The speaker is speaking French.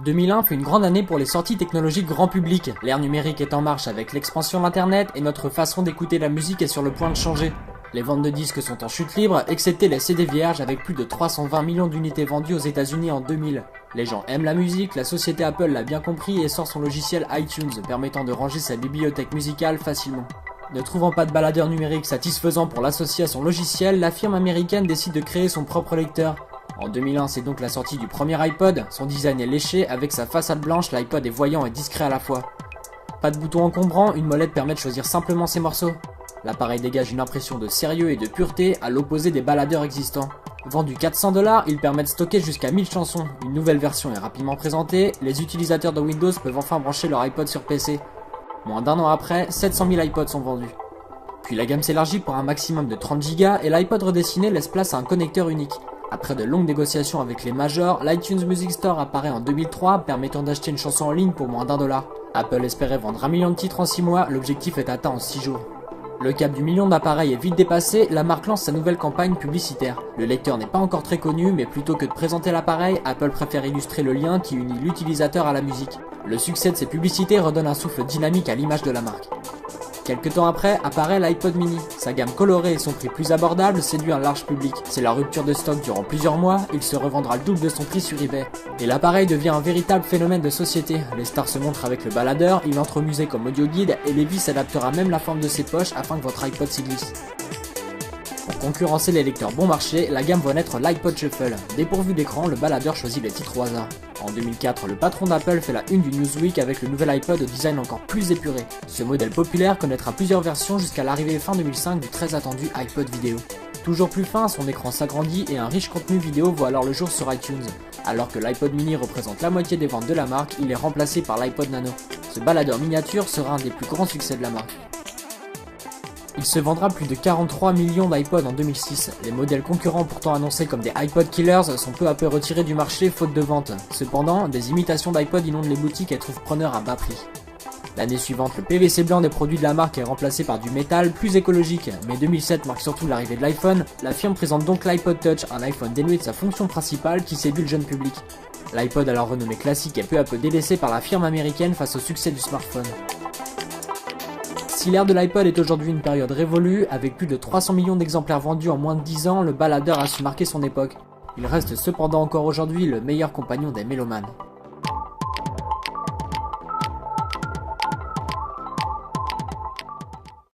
2001 fut une grande année pour les sorties technologiques grand public. L'ère numérique est en marche avec l'expansion d'internet et notre façon d'écouter la musique est sur le point de changer. Les ventes de disques sont en chute libre, excepté les CD vierges avec plus de 320 millions d'unités vendues aux États-Unis en 2000. Les gens aiment la musique, la société Apple l'a bien compris et sort son logiciel iTunes, permettant de ranger sa bibliothèque musicale facilement. Ne trouvant pas de baladeur numérique satisfaisant pour l'associer à son logiciel, la firme américaine décide de créer son propre lecteur. En 2001, c'est donc la sortie du premier iPod. Son design est léché, avec sa façade blanche, l'iPod est voyant et discret à la fois. Pas de bouton encombrant, une molette permet de choisir simplement ses morceaux. L'appareil dégage une impression de sérieux et de pureté, à l'opposé des baladeurs existants. Vendu 400 $, il permet de stocker jusqu'à 1000 chansons. Une nouvelle version est rapidement présentée, les utilisateurs de Windows peuvent enfin brancher leur iPod sur PC. Moins d'un an après, 700 000 iPods sont vendus. Puis la gamme s'élargit pour un maximum de 30 Go et l'iPod redessiné laisse place à un connecteur unique. Après de longues négociations avec les majors, l'iTunes Music Store apparaît en 2003, permettant d'acheter une chanson en ligne pour moins d'$1. Apple espérait vendre 1 million de titres en 6 mois, l'objectif est atteint en 6 jours. Le cap du million d'appareils est vite dépassé, la marque lance sa nouvelle campagne publicitaire. Le lecteur n'est pas encore très connu, mais plutôt que de présenter l'appareil, Apple préfère illustrer le lien qui unit l'utilisateur à la musique. Le succès de ces publicités redonne un souffle dynamique à l'image de la marque. Quelque temps après, apparaît l'iPod mini. Sa gamme colorée et son prix plus abordable séduit un large public. C'est la rupture de stock durant plusieurs mois, il se revendra le double de son prix sur eBay. Et l'appareil devient un véritable phénomène de société. Les stars se montrent avec le baladeur, il entre au musée comme audio guide, et Levi's adaptera même la forme de ses poches afin que votre iPod s'y glisse. Pour concurrencer les lecteurs bon marché, la gamme voit naître l'iPod Shuffle. Dépourvu d'écran, le baladeur choisit les titres au hasard. En 2004, le patron d'Apple fait la une du Newsweek avec le nouvel iPod au design encore plus épuré. Ce modèle populaire connaîtra plusieurs versions jusqu'à l'arrivée fin 2005 du très attendu iPod vidéo. Toujours plus fin, son écran s'agrandit et un riche contenu vidéo voit alors le jour sur iTunes. Alors que l'iPod mini représente la moitié des ventes de la marque, il est remplacé par l'iPod Nano. Ce baladeur miniature sera un des plus grands succès de la marque. Il se vendra plus de 43 millions d'iPod en 2006. Les modèles concurrents pourtant annoncés comme des iPod Killers sont peu à peu retirés du marché faute de vente. Cependant, des imitations d'iPod inondent les boutiques et trouvent preneur à bas prix. L'année suivante, le PVC blanc des produits de la marque est remplacé par du métal plus écologique. Mais 2007 marque surtout l'arrivée de l'iPhone. La firme présente donc l'iPod Touch, un iPhone dénué de sa fonction principale qui séduit le jeune public. L'iPod alors renommé classique est peu à peu délaissé par la firme américaine face au succès du smartphone. Si l'ère de l'iPod est aujourd'hui une période révolue, avec plus de 300 millions d'exemplaires vendus en moins de 10 ans, le baladeur a su marquer son époque. Il reste cependant encore aujourd'hui le meilleur compagnon des mélomanes.